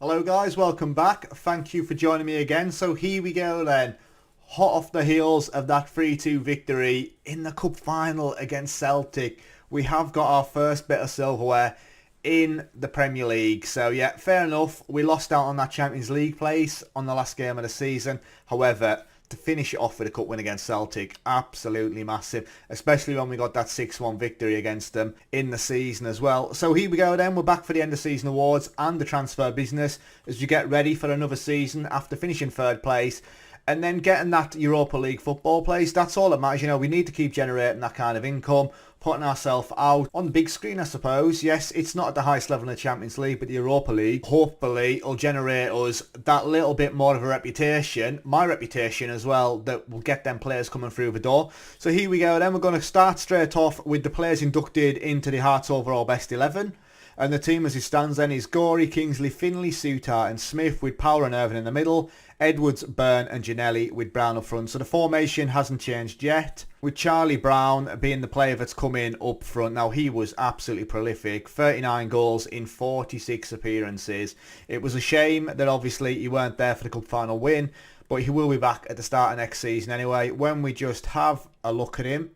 Hello guys, welcome back. Thank you for joining me again. So here we go then. Hot off the heels of that 3-2 victory in the cup final against Celtic, we have got our first bit of silverware in the Premier League. So yeah, fair enough. We lost out on that Champions League place on the last game of the season. However, to finish it off with a cup win against Celtic, absolutely massive, especially when we got that 6-1 victory against them in the season as well. So here we go then, we're back for the end of season awards and the transfer business as you get ready for another season after finishing third place and then getting that Europa League football place. That's all that matters. You know, we need to keep generating that kind of income, putting ourselves out on the big screen, I suppose. Yes, it's not at the highest level in the Champions League, but the Europa League, hopefully, will generate us that little bit more of a reputation, my reputation as well, that will get them players coming through the door. So here we go then. We're going to start straight off with the players inducted into the Hearts overall best 11. And the team as it stands then is Gorey, Kingsley, Finley, Souttar and Smith with Power and Irvine in the middle. Edwards, Byrne and Ginnelly with Brown up front. So the formation hasn't changed yet, with Charlie Brown being the player that's come in up front. Now he was absolutely prolific, 39 goals in 46 appearances. It was a shame that obviously he weren't there for the cup final win, but he will be back at the start of next season anyway. When we just have a look at him,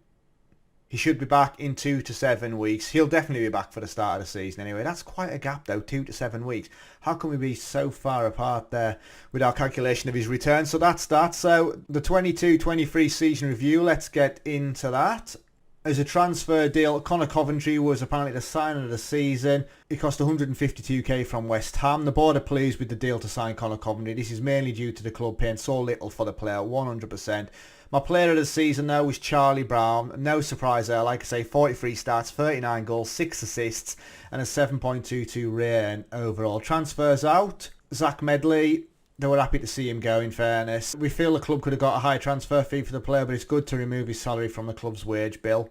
he should be back in 2 to 7 weeks. He'll definitely be back for the start of the season anyway. That's quite a gap though, 2 to 7 weeks. How can we be so far apart there with our calculation of his return? So that's that. So the 22-23 season review, let's get into that. As a transfer deal, Connor Coventry was apparently the signing of the season. It cost 152k from West Ham. The board are pleased with the deal to sign Connor Coventry. This is mainly due to the club paying so little for the player, 100%. My player of the season though was Charlie Brown. No surprise there, like I say, 43 starts, 39 goals, 6 assists and a 7.22 rating overall. Transfers out, Zach Medley. They were happy to see him go, in fairness. We feel the club could have got a higher transfer fee for the player, but it's good to remove his salary from the club's wage bill.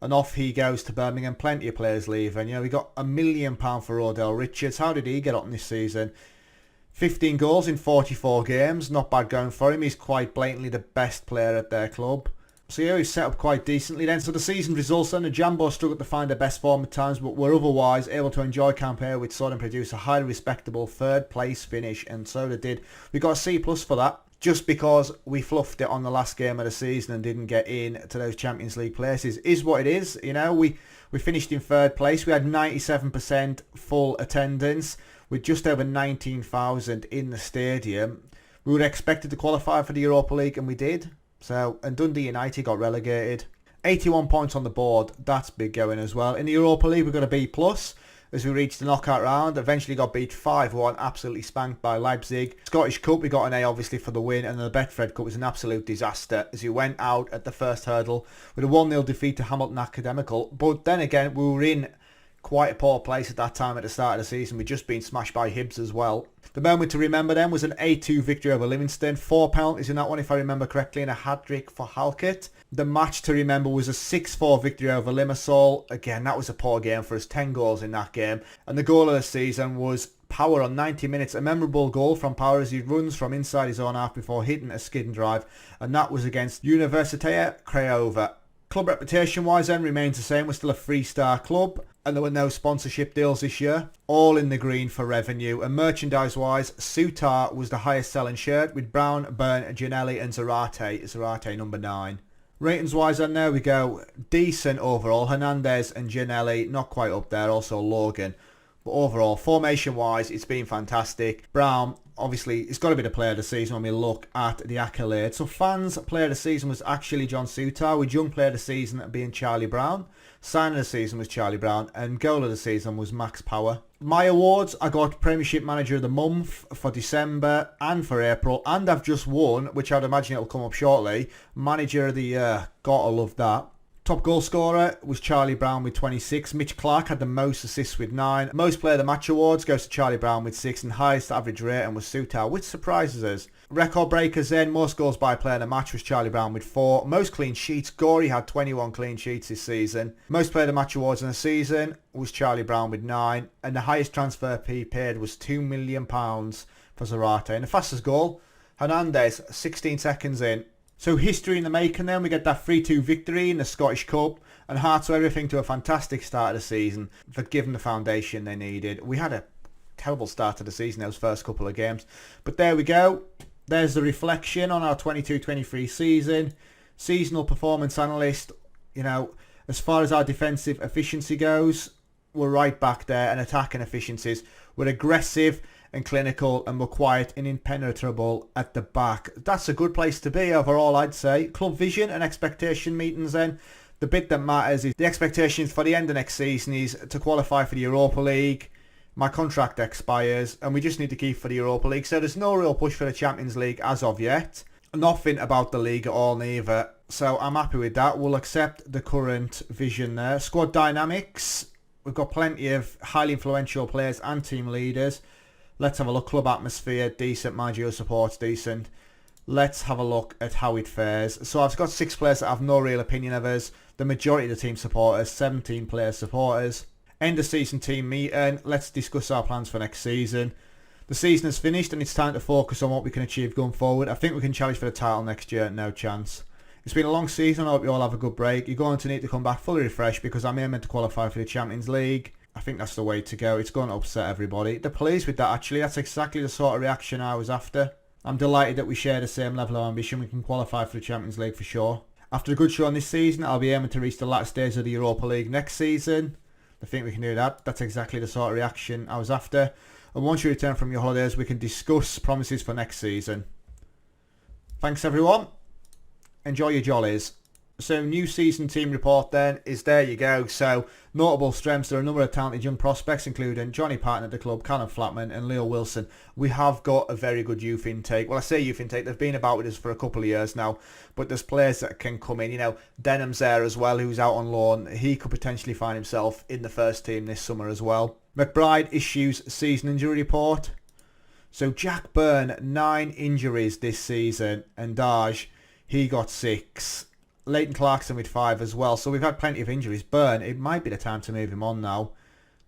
And off he goes to Birmingham. Plenty of players leaving. You know, we got £1 million for Odell Richards. How did he get on this season? 15 goals in 44 games. Not bad going for him. He's quite blatantly the best player at their club. So yeah, he's set up quite decently then. So the season results then, the Jambo struggled to find their best form at times, but were otherwise able to enjoy camp here, which saw them produce a highly respectable third place finish, and so they did. We got a C+ for that, just because we fluffed it on the last game of the season and didn't get in to those Champions League places. Is what it is, you know. We finished in third place. We had 97% full attendance with just over 19,000 in the stadium. We were expected to qualify for the Europa League, and we did. So, and Dundee United got relegated. 81 points on the board. That's big going as well. In the Europa League, we got a B+ as we reached the knockout round. Eventually got beat 5-1, absolutely spanked by Leipzig. Scottish Cup, we got an A obviously for the win, and the Betfred Cup was an absolute disaster as we went out at the first hurdle with a 1-0 defeat to Hamilton Academical. But then again, we were in quite a poor place at that time at the start of the season. We'd just been smashed by Hibs as well. The moment to remember then was an 8-2 victory over Livingston. 4 penalties in that one if I remember correctly, and a hat-trick for Halkett. The match to remember was a 6-4 victory over Limassol. Again, that was a poor game for us, 10 goals in that game. And the goal of the season was Power on 90 minutes. A memorable goal from Power as he runs from inside his own half before hitting a skid and drive. And that was against Universitatea Craiova. Club reputation wise then remains the same. We're still a 3-star club, and there were no sponsorship deals this year. All in the green for revenue. And merchandise wise, Souttar was the highest selling shirt with Brown, Byrne, Ginnelly and Zarate number 9. Ratings wise then, there we go. Decent overall. Hernandez and Ginnelly not quite up there. Also Logan. But overall, formation wise, it's been fantastic. Brown, obviously, it's got to be the player of the season when we look at the accolades. So fans' player of the season was actually John Souttar, with young player of the season being Charlie Brown. Signing of the season was Charlie Brown, and goal of the season was Max Power. My awards, I got Premiership Manager of the Month for December and for April, and I've just won, which I'd imagine it'll come up shortly, Manager of the Year. Gotta love that. Top goal scorer was Charlie Brown with 26. Mitch Clark had the most assists with 9. Most player of the match awards goes to Charlie Brown with 6, and highest average rating was Souttar, which surprises us. Record breakers then, most goals by player in the match was Charlie Brown with 4. Most clean sheets, Gorey had 21 clean sheets this season. Most player of the match awards in the season was Charlie Brown with 9, and the highest transfer fee paid was £2 million for Zarate. And the fastest goal, Hernandez, 16 seconds in. So history in the making then. We get that 3-2 victory in the Scottish Cup, and Hearts owe everything to a fantastic start of the season for giving the foundation they needed. We had a terrible start to the season, those first couple of games. But there we go. There's the reflection on our 22-23 season. Seasonal performance analyst, you know, as far as our defensive efficiency goes, we're right back there, and attacking efficiencies, we're aggressive and clinical, and we're quiet and impenetrable at the back. That's a good place to be overall, I'd say. Club vision and expectation meetings then. The bit that matters is the expectations for the end of next season is to qualify for the Europa League. My contract expires and we just need to keep for the Europa League. So there's no real push for the Champions League as of yet. Nothing about the league at all neither. So I'm happy with that. We'll accept the current vision there. Squad dynamics. We've got plenty of highly influential players and team leaders. Let's have a look. Club atmosphere, decent. Managerial support's decent. Let's have a look at how it fares. So I've got 6 players that have no real opinion of us. The majority of the team supporters, 17 player supporters. End of season team meeting. Let's discuss our plans for next season. The season is finished and it's time to focus on what we can achieve going forward. I think we can challenge for the title next year. No chance. It's been a long season. I hope you all have a good break. You're going to need to come back fully refreshed because I'm aiming to qualify for the Champions League. I think that's the way to go. It's going to upset everybody. They're pleased with that actually. That's exactly the sort of reaction I was after. I'm delighted that we share the same level of ambition. We can qualify for the Champions League for sure. After a good show on this season, I'll be aiming to reach the latter stage of the Europa League next season. I think we can do that. That's exactly the sort of reaction I was after. And once you return from your holidays, we can discuss promises for next season. Thanks everyone. Enjoy your jollies. So new season team report then is there you go. So notable strengths, there are a number of talented young prospects including Johnny Patton at the club, Callum Flatman and Leo Wilson. We have got a very good youth intake. Well, I say youth intake, they've been about with us for a couple of years now, but there's players that can come in. You know, Denham's there as well, who's out on loan. He could potentially find himself in the first team this summer as well. McBride issues season injury report. So Jack Byrne, 9 injuries this season, and Daj, he got 6. Leighton Clarkson with 5 as well. So we've had plenty of injuries. Byrne, it might be the time to move him on now.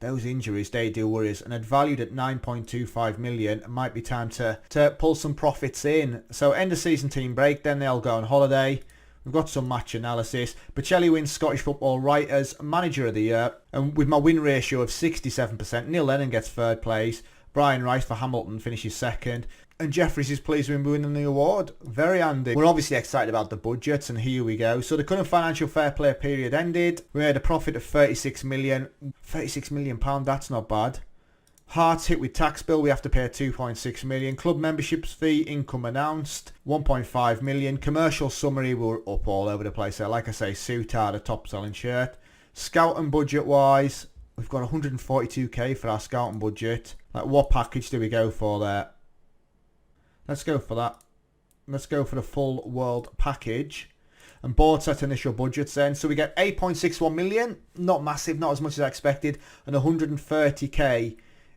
Those injuries, they do worry us. And at valued at 9.25 million, it might be time to pull some profits in. So end of season team break, then they'll go on holiday. We've got some match analysis. Bocelli wins Scottish Football Writers Manager of the Year. And with my win ratio of 67%, Neil Lennon gets 3rd place. Brian Rice for Hamilton finishes 2nd. And Jeffries is pleased with winning the award. Very handy. We're obviously excited about the budgets, and here we go. So the current financial fair play period ended. We made a profit of 36 million. 36 million pound, that's not bad. Hearts hit with tax bill, we have to pay 2.6 million. Club memberships fee, income announced, 1.5 million. Commercial summary, we were up all over the place there. Like I say, Soutard, a top selling shirt. Scout and budget wise, we've got 142k for our scout and budget. Like, what package do we go for there? Let's go for that. Let's go for the full world package. And board set initial budgets then. So we get 8.61 million. Not massive, not as much as I expected. And 130k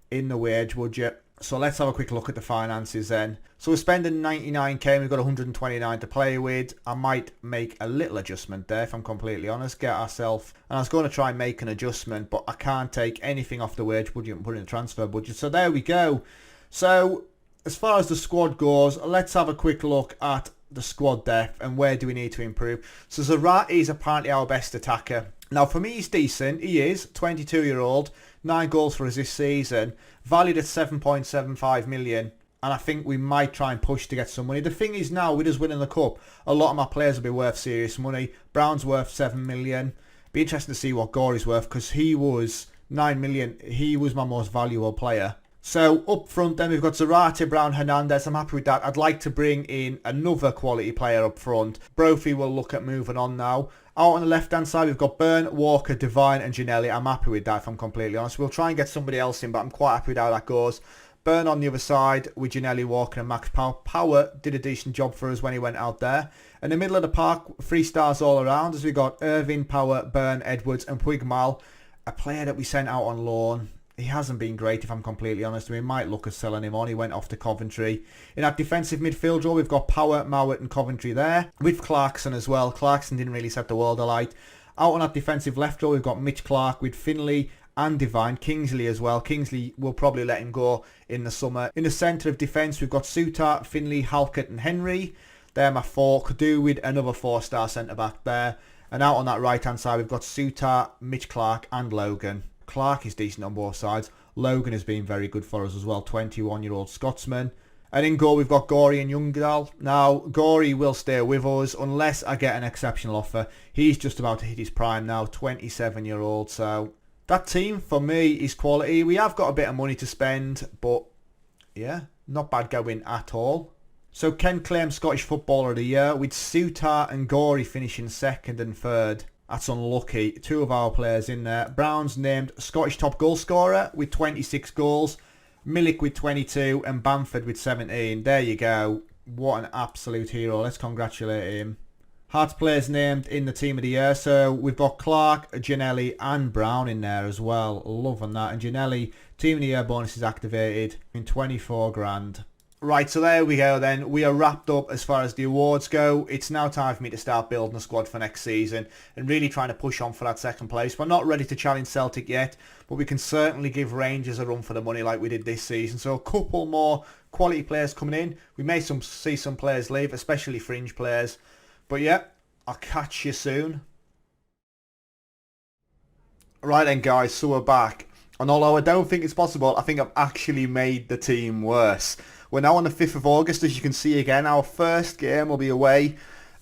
in the wage budget. So let's have a quick look at the finances then. So we're spending 99k and we've got 129 to play with. I might make a little adjustment there if I'm completely honest. Get ourselves... And I was going to try and make an adjustment, but I can't take anything off the wage budget and put it in the transfer budget. So there we go. So... as far as the squad goes, let's have a quick look at the squad depth and where do we need to improve. So Zarate is apparently our best attacker. Now for me he's decent, he is, 22-year-old, 9 goals for us this season, valued at 7.75 million. And I think we might try and push to get some money. The thing is now, with us winning the cup, a lot of my players will be worth serious money. Brown's worth 7 million. Be interesting to see what Gorey's worth because he was 9 million. He was my most valuable player. So up front then we've got Zarate, Brown, Hernandez. I'm happy with that. I'd like to bring in another quality player up front. Brophy will look at moving on now. Out on the left hand side we've got Byrne, Walker, Devine and Ginelli. I'm happy with that if I'm completely honest. We'll try and get somebody else in but I'm quite happy with how that goes. Byrne on the other side with Ginelli, Walker and Max Power. Power did a decent job for us when he went out there. In the middle of the park, 3 stars all around as we got Irving, Power, Byrne, Edwards and Puigmal. A player that we sent out on loan. He hasn't been great if I'm completely honest. We might look at selling him on. He went off to Coventry. In our defensive midfield role, we've got Power, Mowat and Coventry there. With Clarkson as well. Clarkson didn't really set the world alight. Out on our defensive left row, we've got Mitch Clark with Finley and Devine. Kingsley as well. Kingsley will probably let him go in the summer. In the centre of defence, we've got Souttar, Finley, Halkett and Henry. They're my 4. Could do with another 4-star centre-back there. And out on that right-hand side, we've got Souttar, Mitch Clark and Logan. Clark is decent on both sides. Logan has been very good for us as well, 21-year-old Scotsman. And in goal, we've got Gorey and Youngdahl. Now, Gorey will stay with us unless I get an exceptional offer. He's just about to hit his prime now, 27-year-old. So that team, for me, is quality. We have got a bit of money to spend, but yeah, not bad going at all. So Ken claimed Scottish Footballer of the Year, with Souttar and Gorey finishing second and third. That's unlucky. Two of our players in there. Brown's named Scottish top goal scorer with 26 goals. Milik with 22 and Bamford with 17. There you go. What an absolute hero. Let's congratulate him. Hearts players named in the team of the year. So we've got Clark, Gianelli and Brown in there as well. Loving that. And Gianelli, team of the year bonus is activated in 24 grand. Right, so there we go then. We are wrapped up as far as the awards go. It's now time for me to start building a squad for next season and really trying to push on for that second place. We're not ready to challenge Celtic yet, but we can certainly give Rangers a run for the money like we did this season. So a couple more quality players coming in. We may see some players leave, especially fringe players. But yeah, I'll catch you soon. Right then guys, so we're back. And although I don't think it's possible, I think I've actually made the team worse. We're now on the 5th of August, as you can see again. Our first game will be away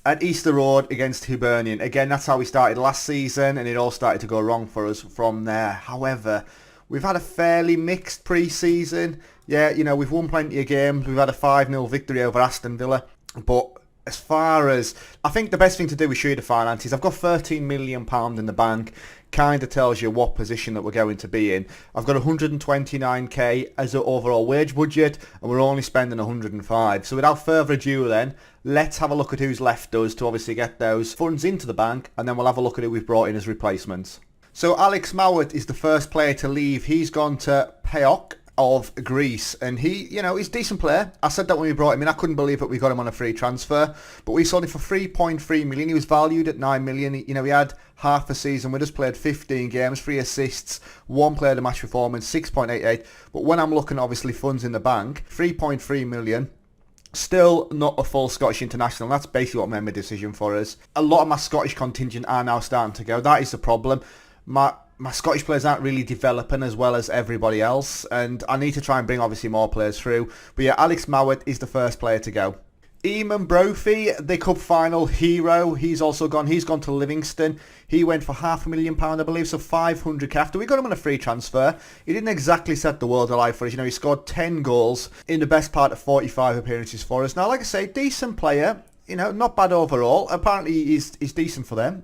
at Easter Road against Hibernian. Again, that's how we started last season, and it all started to go wrong for us from there. However, we've had a fairly mixed pre-season. Yeah, you know, we've won plenty of games. We've had a 5-0 victory over Aston Villa. But as far as, I think the best thing to do is show you the finances. I've got £13 million in the bank. Kind of tells you what position that we're going to be in. I've got 129k as an overall wage budget, and we're only spending 105. So without further ado then, let's have a look at who's left us to obviously get those funds into the bank, and then we'll have a look at who we've brought in as replacements. So Alex Mowat is the first player to leave. He's gone to PAOK of Greece, and he, you know, he's a decent player. I said that when we brought him in. I couldn't believe that we got him on a free transfer, but we sold him for 3.3 million. He was valued at 9 million. You know, he had half a season with us, played 15 games, 3 assists, 1 player to match performance, 6.88. But when I'm looking at obviously funds in the bank, 3.3 million. Still not a full Scottish international. That's basically what made my decision for us. A lot of my Scottish contingent are now starting to go. That is the problem. My Scottish players aren't really developing as well as everybody else, and I need to try and bring obviously more players through. But yeah, Alex Mowat is the first player to go. Eamon Brophy, the cup final hero, he's also gone. He's gone to Livingston. He went for £500,000, I believe, so 500k. After we got him on a free transfer, he didn't exactly set the world alight for us. You know, he scored 10 goals in the best part of 45 appearances for us. Now, like I say, decent player. You know, not bad overall. Apparently, he's decent for them.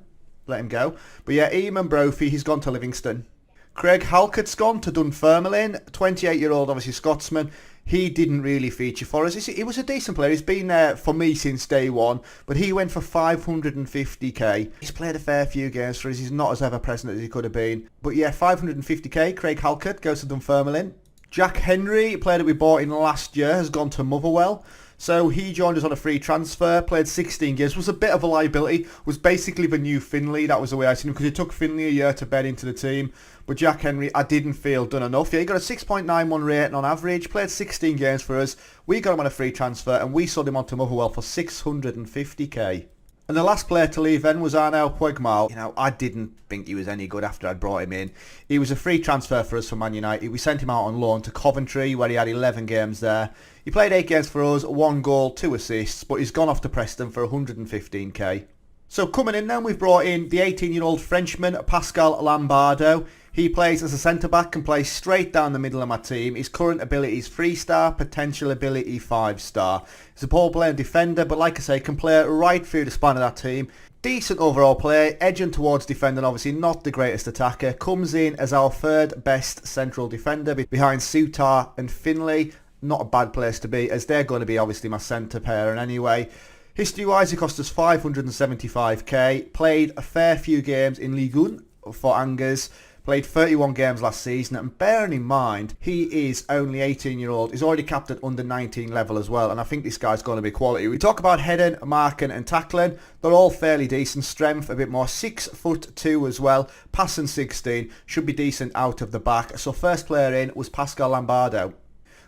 Let him go. But yeah, Eamon Brophy, he's gone to Livingston. Craig Halkett's gone to Dunfermline. 28-year-old, obviously Scotsman. He didn't really feature for us. He was a decent player. He's been there for me since day one. But he went for 550k. He's played a fair few games for us. He's not as ever-present as he could have been. But yeah, 550k. Craig Halkett goes to Dunfermline. Jack Henry, player that we bought in last year, has gone to Motherwell. So he joined us on a free transfer, played 16 games, was a bit of a liability, was basically the new Finlay. That was the way I seen him, because it took Finlay a year to bed into the team. But Jack Henry, I didn't feel done enough. Yeah, he got a 6.91 rating on average, played 16 games for us. We got him on a free transfer, and we sold him on to Motherwell for 650k. And the last player to leave then was Arnaud Puigmal. You know, I didn't think he was any good after I'd brought him in. He was a free transfer for us from Man United. We sent him out on loan to Coventry, where he had 11 games there. He played 8 games for us, 1 goal, 2 assists, but he's gone off to Preston for 115k. So coming in then, we've brought in the 18-year-old Frenchman, Pascal Lombardo. He plays as a centre-back and plays straight down the middle of my team. His current ability is 3-star, potential ability 5-star. He's a ball-playing defender, but like I say, can play right through the span of that team. Decent overall play, edging towards defending, obviously not the greatest attacker. Comes in as our third best central defender behind Souttar and Finlay. Not a bad place to be, as they're going to be obviously my centre pair. And anyway, history-wise, he cost us 575k. Played a fair few games in Ligue 1 for Angers. Played 31 games last season, and bearing in mind, he is only 18-year-old. He's already capped at under 19 level as well, and I think this guy's going to be quality. We talk about heading, marking and tackling. They're all fairly decent. Strength a bit more, 6'2" as well. Passing 16, should be decent out of the back. So first player in was Pascal Lombardo.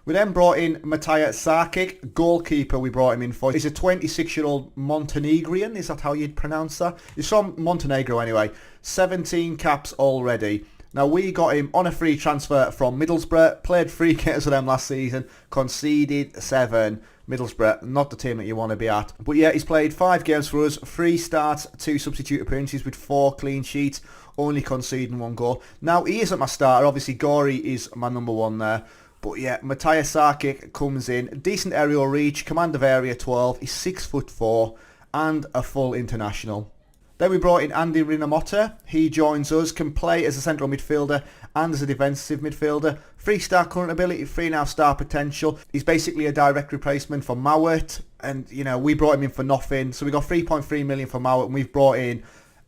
We then brought in Matija Sarkic, goalkeeper we brought him in for. He's a 26-year-old Montenegrin, is that how you'd pronounce that? He's from Montenegro anyway. 17 caps already. Now, we got him on a free transfer from Middlesbrough, played 3 games with them last season, conceded 7. Middlesbrough, not the team that you want to be at. But yeah, he's played 5 games for us, 3 starts, 2 substitute appearances with 4 clean sheets, only conceding 1 goal. Now, he isn't my starter. Obviously, Gori is my number 1 there. But yeah, Matthias Sarkic comes in. Decent aerial reach, command of area 12. He's 6'4" and a full international. Then we brought in Andy Ryzen. He joins us, can play as a central midfielder and as a defensive midfielder. 3-star current ability, 3.5-star potential. He's basically a direct replacement for Mowat. And, you know, we brought him in for nothing. So we got 3.3 million for Mowat, and we've brought in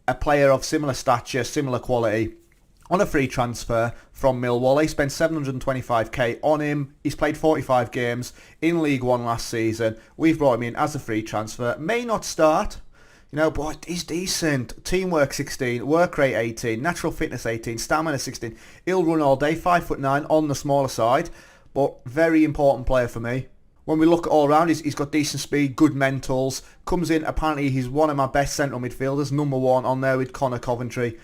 a player of similar stature, similar quality, on a free transfer from Millwall. He spent 725k on him. He's played 45 games in League One last season. We've brought him in as a free transfer. May not start, you know, but he's decent. Teamwork 16, work rate 18, natural fitness 18, stamina 16. He'll run all day, 5'9" on the smaller side, but very important player for me. When we look all around, he's got decent speed, good mentals. Comes in, apparently he's one of my best central midfielders, number 1 on there with Connor Coventry.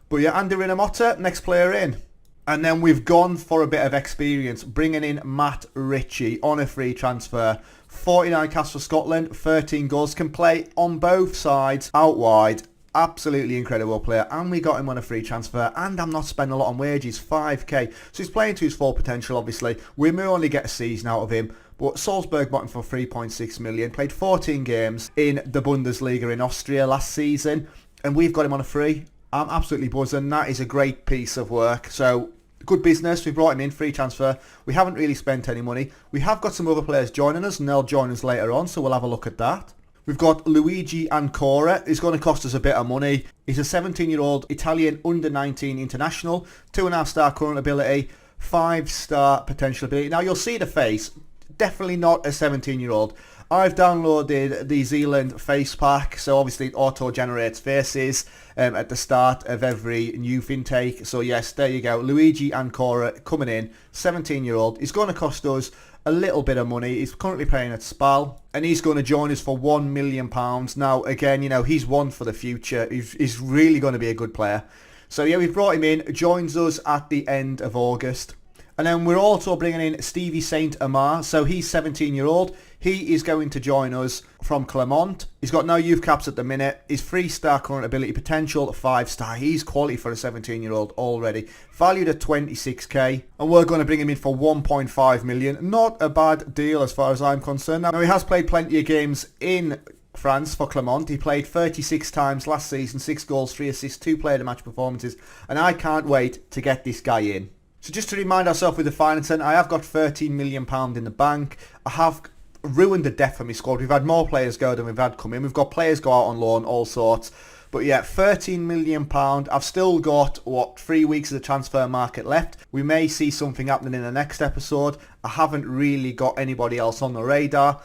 But yeah, Andy Ryzen, next player in. And then we've gone for a bit of experience, bringing in Matt Ritchie on a free transfer. 49 caps for Scotland, 13 goals, can play on both sides, out wide. Absolutely incredible player. And we got him on a free transfer, and I'm not spending a lot on wages, 5k. So he's playing to his full potential, obviously. We may only get a season out of him, but Salzburg bought him for 3.6 million. Played 14 games in the Bundesliga in Austria last season, and we've got him on a free. I'm absolutely buzzing. That is a great piece of work. So, good business. We brought him in, free transfer. We haven't really spent any money. We have got some other players joining us, and they'll join us later on, so we'll have a look at that. We've got Luigi Ancora. He's going to cost us a bit of money. He's a 17-year-old Italian under-19 international, 2.5-star current ability, 5-star potential ability. Now, you'll see the face. Definitely not a 17-year-old. I've downloaded the Zealand face pack, so obviously it auto-generates faces at the start of every youth intake. So yes, there you go. Luigi Ancora coming in, 17-year-old. He's going to cost us a little bit of money. He's currently playing at Spal, and he's going to join us for £1 million. Now, again, you know, he's one for the future. He's really going to be a good player. So yeah, we've brought him in. Joins us at the end of August. And then we're also bringing in Stevie Saint Amar. So he's 17-year-old. He is going to join us from Clermont. He's got no youth caps at the minute. He's 3-star current ability potential, 5-star. He's quality for a 17-year-old already. Valued at 26k. And we're going to bring him in for 1.5 million. Not a bad deal as far as I'm concerned. Now, he has played plenty of games in France for Clermont. He played 36 times last season, 6 goals, 3 assists, 2 player of the match performances. And I can't wait to get this guy in. So just to remind ourselves with the financing, I have got £13 million in the bank. I have ruined the depth of my squad. We've had more players go than we've had come in. We've got players go out on loan, all sorts. But yeah, £13 million. I've still got, 3 weeks of the transfer market left. We may see something happening in the next episode. I haven't really got anybody else on the radar.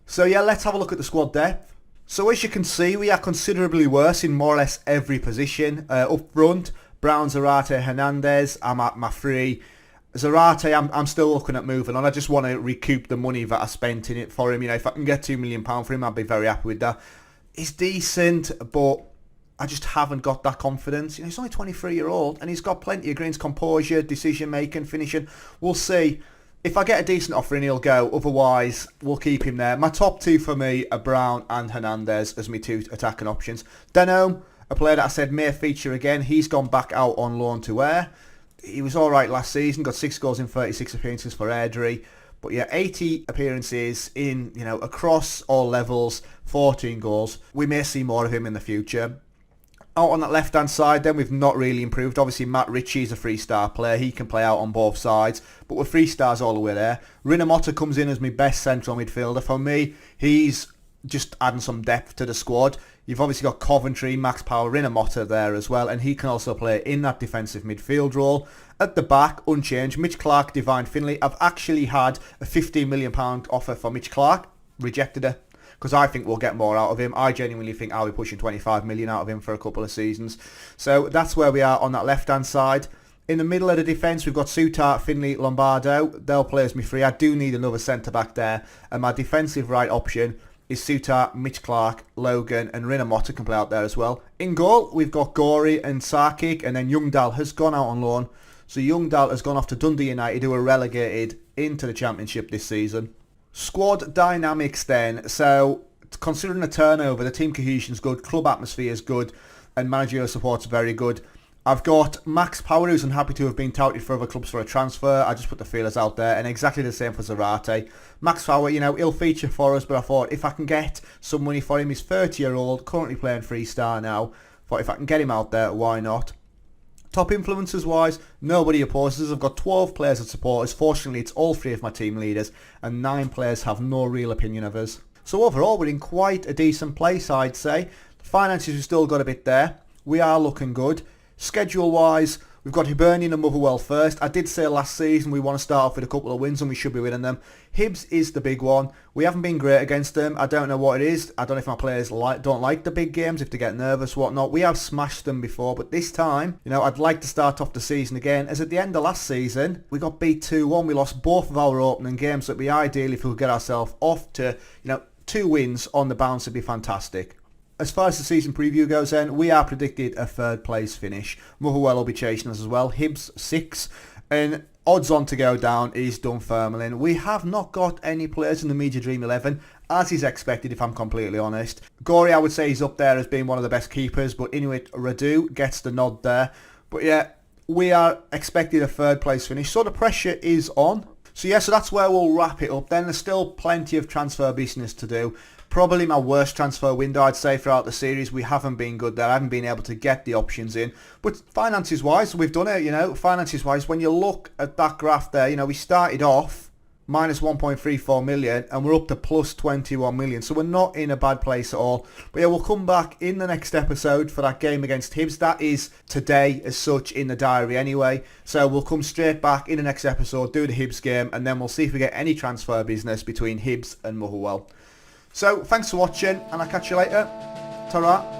So yeah, let's have a look at the squad depth. So as you can see, we are considerably worse in more or less every position. Up front, Brown, Zarate, Hernandez, I'm at my 3. Zarate, I'm still looking at moving on. I just want to recoup the money that I spent in it for him. You know, if I can get £2 million for him, I'd be very happy with that. He's decent, but I just haven't got that confidence. You know, he's only 23-year-old, and he's got plenty of greens, composure, decision-making, finishing. We'll see. If I get a decent offer in, he'll go. Otherwise, we'll keep him there. My top 2 for me are Brown and Hernandez as my 2 attacking options. Denholm, a player that I said may feature again. He's gone back out on loan to Ayr. He was alright last season, got 6 goals in 36 appearances for Airdrie. But yeah, 80 appearances in, you know, across all levels, 14 goals. We may see more of him in the future. Out on that left-hand side, then we've not really improved. Obviously, Matt Ritchie is a 3-star player. He can play out on both sides, but we're 3 stars all the way there. Ryzen comes in as my best central midfielder. For me, he's just adding some depth to the squad. You've obviously got Coventry, Max Power, Ryzen there as well, and he can also play in that defensive midfield role. At the back, unchanged, Mitch Clark, Divine Finlay. I've actually had a £15 million offer for Mitch Clark. Rejected it, because I think we'll get more out of him. I genuinely think I'll be pushing 25 million out of him for a couple of seasons. So that's where we are on that left-hand side. In the middle of the defence, we've got Souttar, Finlay, Lombardo. They'll play as me 3. I do need another centre-back there. And my defensive right option is Suter, Mitch Clark, Logan and Rinna Motta can play out there as well. In goal, we've got Gorey and Sarkic, and then Youngdahl has gone out on loan. So Youngdahl has gone off to Dundee United, who were relegated into the Championship this season. Squad dynamics then. So considering the turnover, the team cohesion is good, club atmosphere is good, and managerial support is very good. I've got Max Power, who's unhappy to have been touted for other clubs for a transfer. I just put the feelers out there, and exactly the same for Zarate. Max Power, you know, he'll feature for us, but I thought if I can get some money for him, he's 30-year-old, currently playing 3-star now. Thought if I can get him out there, why not? Top influencers wise, nobody opposes. I've got 12 players as supporters. Fortunately, it's all 3 of my team leaders, and 9 players have no real opinion of us. So overall, we're in quite a decent place, I'd say. The finances, we've still got a bit there. We are looking good. Schedule-wise, we've got Hibernian and Motherwell first. I did say last season we want to start off with a couple of wins and we should be winning them. Hibs is the big one. We haven't been great against them. I don't know what it is. I don't know if my players don't like the big games, if they get nervous, whatnot. We have smashed them before, but this time, you know, I'd like to start off the season again. As at the end of last season, we got beat 2-1. We lost both of our opening games, so it'd be ideal if we could get ourselves off to, you know, 2 wins on the bounce would be fantastic. As far as the season preview goes then, we are predicted a 3rd place finish. Motherwell will be chasing us as well. Hibs 6. And odds on to go down is Dunfermline. We have not got any players in the Media Dream 11, as is expected if I'm completely honest. Gorey, I would say he's up there as being one of the best keepers, but Inuit Radu gets the nod there. But yeah, we are expected a 3rd place finish, so the pressure is on. So yeah, so that's where we'll wrap it up then. There's still plenty of transfer business to do. Probably my worst transfer window, I'd say, throughout the series. We haven't been good there. I haven't been able to get the options in. But finances-wise, we've done it, you know. Finances-wise, when you look at that graph there, you know, we started off minus 1.34 million and we're up to plus 21 million. So we're not in a bad place at all. But yeah, we'll come back in the next episode for that game against Hibs. That is today as such in the diary anyway. So we'll come straight back in the next episode, do the Hibs game, and then we'll see if we get any transfer business between Hibs and Motherwell. So, thanks for watching, and I'll catch you later. Ta-ra.